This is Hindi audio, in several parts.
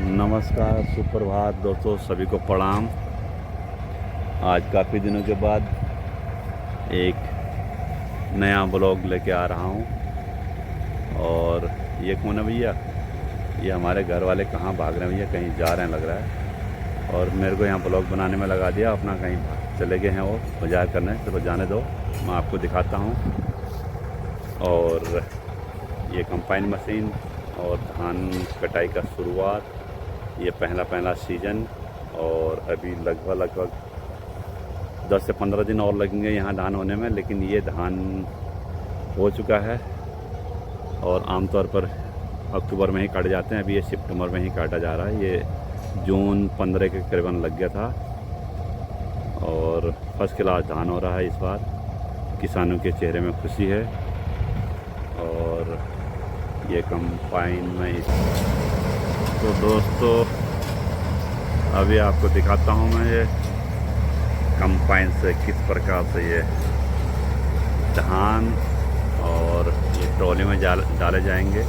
नमस्कार, सुप्रभात दोस्तों, सभी को प्रणाम। आज काफ़ी दिनों के बाद एक नया ब्लॉग लेके आ रहा हूँ। और ये कौन है भैया? ये हमारे घर वाले कहाँ भाग रहे हैं भैया, कहीं जा रहे हैं लग रहा है। और मेरे को यहाँ ब्लॉग बनाने में लगा दिया, अपना कहीं चले गए हैं वो बाजार करने। चलो जाने दो, मैं आपको दिखाता हूँ। और ये कंबाइन मशीन और धान कटाई का शुरुआत, ये पहला सीज़न। और अभी लगभग 10 से 15 दिन और लगेंगे यहाँ धान होने में, लेकिन ये धान हो चुका है। और आमतौर पर अक्टूबर में ही काटे जाते हैं, अभी ये सितंबर में ही काटा जा रहा है। ये जून 15 के करीबन लग गया था। और फर्स्ट क्लास धान हो रहा है इस बार, किसानों के चेहरे में खुशी है। और ये कंबाइन में तो दोस्तों अभी आपको दिखाता हूँ मैं ये कंबाइन से किस प्रकार से ये धान और ये ट्रॉली में डाले जाएंगे।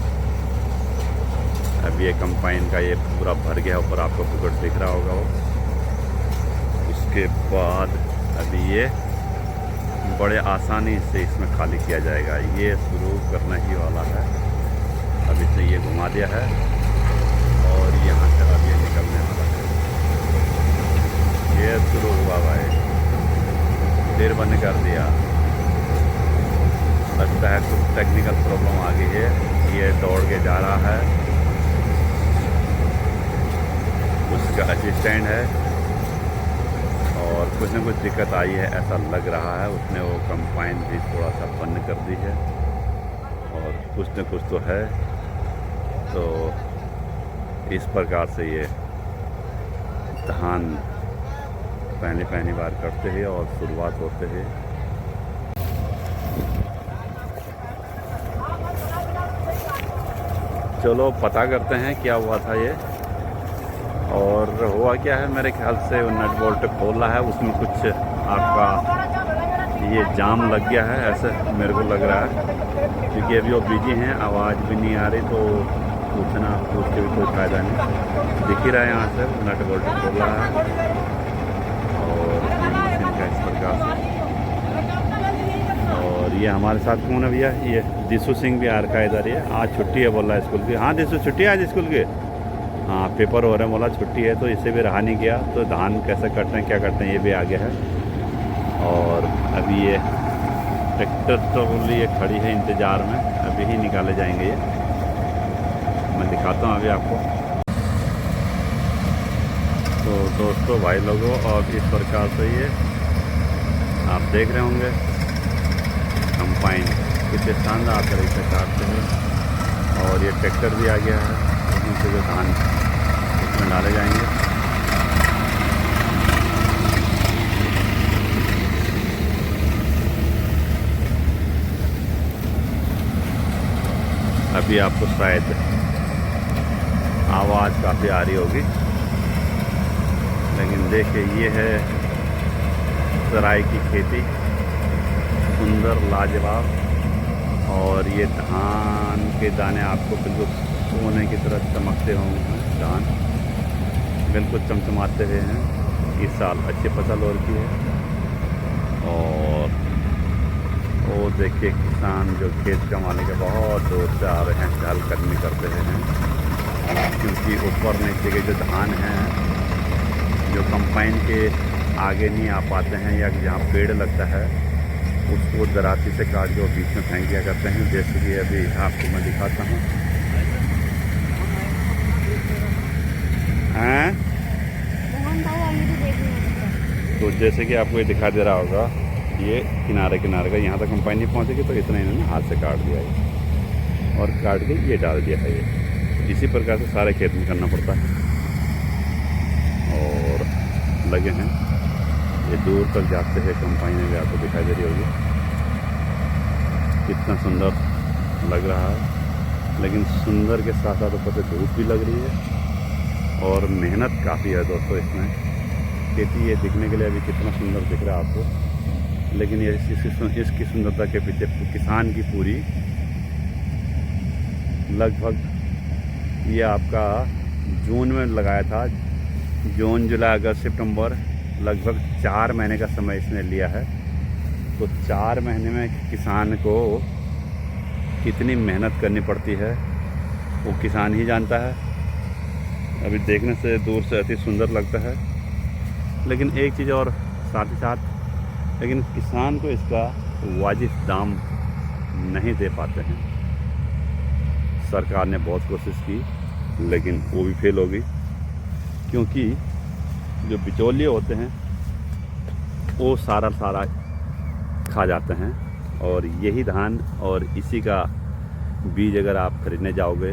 अब ये कंबाइन का ये पूरा भर गया, ऊपर आपको फुकट दिख रहा होगा वो। उसके बाद अभी ये बड़े आसानी से इसमें खाली किया जाएगा। ये शुरू करना ही वाला है, अभी से ये घुमा दिया है और यहाँ से अब ये निकलने वाला है। ये शुरू हुआ भाई, देर बंद कर दिया। लगता है कुछ टेक्निकल प्रॉब्लम आ गई है। ये दौड़ के जा रहा है, उसका असिस्टेंट है और कुछ न कुछ दिक्कत आई है ऐसा लग रहा है। उसने वो कंबाइन भी थोड़ा सा बंद कर दी है और कुछ न कुछ तो है। तो इस प्रकार से ये धान पहली बार करते हैं और शुरुआत होते हैं। चलो पता करते हैं क्या हुआ था ये, और हुआ क्या है। मेरे ख्याल से वो नट बोल्ट खोला है, उसमें कुछ आपका ये जाम लग गया है, ऐसे मेरे को लग रहा है। क्योंकि अभी वो बिजी हैं, आवाज़ भी नहीं आ रही, तो पूछ के भी कोई फ़ायदा नहीं। दिख ही रहा है यहाँ से नट बोल्ट खोला है। और मशीन का इस प्रकार से। और ये हमारे साथ कौन है भैया? ये दिशु सिंह भी आ रखा है इधर। ये आज छुट्टी है बोल रहा है स्कूल की। हाँ दिशु, छुट्टी है आज स्कूल की। हाँ पेपर हो रहे हैं, बोला छुट्टी है, तो इससे भी रहा नहीं गया। तो धान कैसे कटते हैं, क्या करते हैं, ये भी आ गया है। और अभी ये ट्रैक्टर तो ये खड़ी है इंतज़ार में, अभी ही निकाले जाएंगे ये। मैं दिखाता हूँ अभी आपको। तो दोस्तों भाई लोगों, और इस प्रकार से ये आप देख रहे होंगे कंबाइन कितने शानदार तरीके से काटते हैं। और ये ट्रैक्टर भी आ गया है, उनसे जो धान इसमें डाले जाएंगे। अभी आपको शायद आवाज़ काफ़ी आ रही होगी, लेकिन देखिए ये है सराय की खेती, सुंदर लाजवाब। और ये धान के दाने आपको बिल्कुल सोने की तरह चमकते होंगे। धान बिल्कुल चमचमाते हुए हैं। इस साल अच्छी फसल हो रही है। और वो देखिए किसान जो खेत का मालिक है, बहुत दूर से आ रहे हैं, हल करनी कर रहे हैं। क्योंकि ऊपर नीचे के जो धान हैं, जो कंबाइन के आगे नहीं आ पाते हैं, या जहाँ पेड़ लगता है उसको दराती से काट के बीच में फेंक दिया करते हैं। जैसे कि अभी आपको मैं दिखाता हूँ। हैं? तो जैसे कि आपको ये दिखा दे रहा होगा, ये किनारे का यहाँ तक कंबाइन नहीं पहुँचेगी, तो इतना इन्होंने हाथ से काट दिया है और काट के ये डाल दिया है। ये इसी प्रकार से सारे खेत में करना पड़ता है। और लगे हैं, ये दूर तक जाते हैं कंबाइन भी आपको दिखाई दे रही होगी। कितना सुंदर लग रहा है, लेकिन सुंदर के साथ साथ ऊपर से धूप भी लग रही है और मेहनत काफ़ी है दोस्तों इसमें। खेती ये दिखने के लिए अभी कितना सुंदर दिख रहा है आपको, लेकिन ये इसकी सुंदरता के पीछे किसान की पूरी लगभग ये आपका जून में लगाया था। जून, जुलाई, अगस्त, सितंबर, लगभग 4 महीने का समय इसने लिया है। तो 4 महीने में किसान को कितनी मेहनत करनी पड़ती है वो किसान ही जानता है। अभी देखने से दूर से अति सुंदर लगता है, लेकिन एक चीज़ और साथ ही साथ, लेकिन किसान को इसका वाजिब दाम नहीं दे पाते हैं। सरकार ने बहुत कोशिश की, लेकिन वो भी फेल हो गई, क्योंकि जो बिचौलिए होते हैं वो सारा खा जाते हैं। और यही धान और इसी का बीज अगर आप खरीदने जाओगे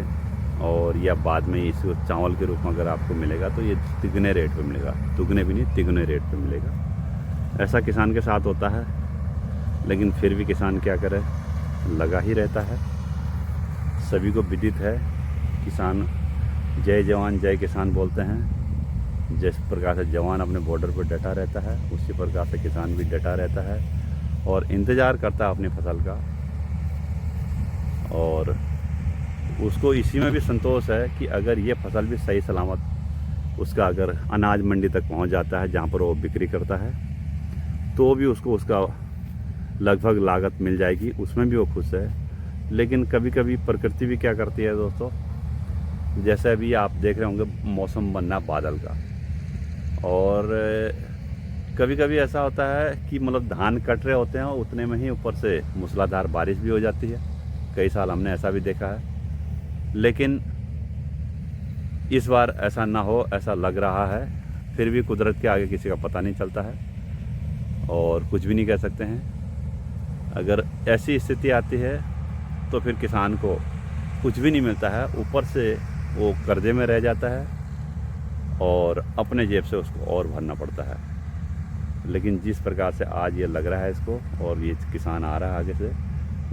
और या बाद में इसको चावल के रूप में अगर आपको मिलेगा तो ये तिगने रेट पे मिलेगा, दुगने भी नहीं तिगने रेट पे मिलेगा। ऐसा किसान के साथ होता है, लेकिन फिर भी किसान क्या करे, लगा ही रहता है। सभी को विदित है, किसान जय जवान जय किसान बोलते हैं। जिस प्रकार से जवान अपने बॉर्डर पर डटा रहता है, उसी प्रकार से किसान भी डटा रहता है और इंतज़ार करता है अपनी फसल का। और उसको इसी में भी संतोष है कि अगर ये फसल भी सही सलामत उसका अगर अनाज मंडी तक पहुंच जाता है जहां पर वो बिक्री करता है, तो भी उसको उसका लगभग लागत मिल जाएगी, उसमें भी वो खुश है। लेकिन कभी कभी प्रकृति भी क्या करती है दोस्तों, जैसे अभी आप देख रहे होंगे मौसम बनना बादल का, और कभी कभी ऐसा होता है कि मतलब धान कट रहे होते हैं और उतने में ही ऊपर से मूसलाधार बारिश भी हो जाती है। कई साल हमने ऐसा भी देखा है, लेकिन इस बार ऐसा ना हो ऐसा लग रहा है। फिर भी कुदरत के आगे किसी का पता नहीं चलता है और कुछ भी नहीं कह सकते हैं। अगर ऐसी स्थिति आती है तो फिर किसान को कुछ भी नहीं मिलता है, ऊपर से वो कर्जे में रह जाता है और अपने जेब से उसको और भरना पड़ता है। लेकिन जिस प्रकार से आज ये लग रहा है इसको, और ये किसान आ रहा है आगे से,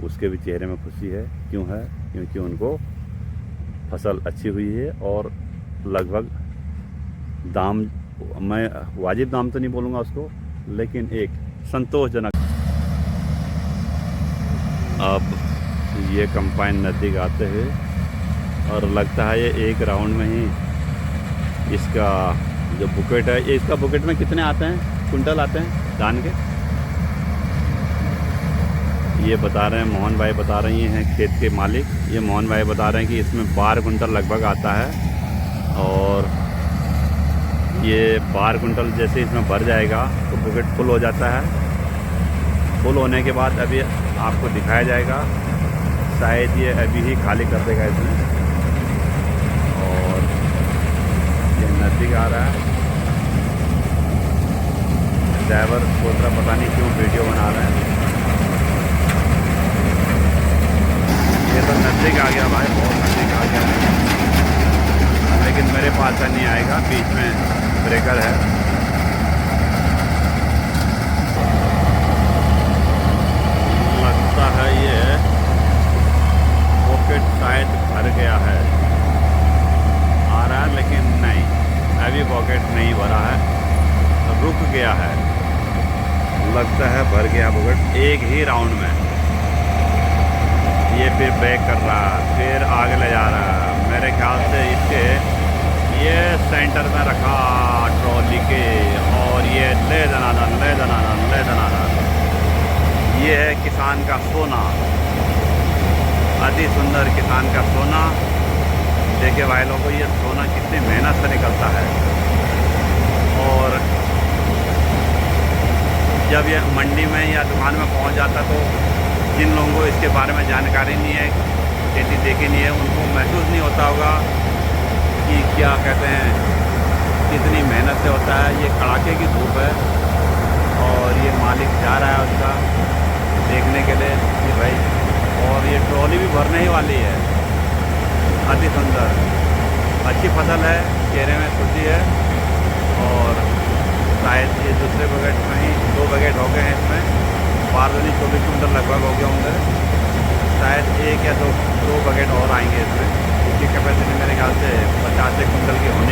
उसके भी चेहरे में खुशी है। क्यों है? क्योंकि उनको फसल अच्छी हुई है और लगभग दाम, मैं वाजिब दाम तो नहीं बोलूँगा उसको, लेकिन एक संतोषजनक। अब ये कंपाइन नज़दीक आते हैं और लगता है ये एक राउंड में ही इसका जो बुकेट है, ये इसका बुकेट में कितने आते हैं, कुंटल आते हैं धान के? ये बता रहे हैं, मोहन भाई बता रही हैं खेत के मालिक, ये मोहन भाई बता रहे हैं कि इसमें 12 कुंटल लगभग आता है। और ये 12 कुंटल जैसे इसमें भर जाएगा तो बुकेट फुल हो जाता है। फुल होने के बाद अभी आपको दिखाया जाएगा, शायद ये अभी ही खाली कर देगा इसमें। और ये नज़दीक आ रहा है, ड्राइवर बोल रहा पता नहीं क्यों वीडियो बना रहे हैं। ये तो नज़दीक आ गया भाई, बहुत नज़दीक आ गया, लेकिन मेरे पास से नहीं आएगा, बीच में ब्रेकर है। लगता है ये पॉकेट शायद भर गया है, आ रहा है, लेकिन नहीं, अभी पॉकेट नहीं भरा है, रुक गया है। लगता है भर गया पॉकेट एक ही राउंड में। ये फिर बैक कर रहा है, फिर आगे ले जा रहा है। मेरे ख्याल से इसके ये सेंटर में रखा ट्रॉली के, और ये ले दनादन ले दनादन ले दनादन। ये है किसान का सोना, अति सुंदर किसान का सोना। देखिए भाई लोगों, ये सोना कितनी मेहनत से निकलता है। और जब ये मंडी में या दुकान में पहुंच जाता तो जिन लोगों को इसके बारे में जानकारी नहीं है, खेती देखी नहीं है, उनको महसूस नहीं होता होगा कि क्या कहते हैं, कितनी मेहनत से होता है। ये कड़ाके की धूप है और ये मालिक जा रहा है उसका देखने के लिए कि भाई, और ये ट्रॉली भी भरने ही वाली है। अति सुंदर, अच्छी फसल है, चेहरे में खुशी है। और शायद ये दूसरे बकेट में ही 2 बकेट हो गए हैं इसमें, 12-24 कुंटल लगभग हो गए होंगे। शायद 1 या 2 बकेट और आएंगे इसमें। इसकी कैपेसिटी मेरे ख्याल से 50 कुंटल की होनी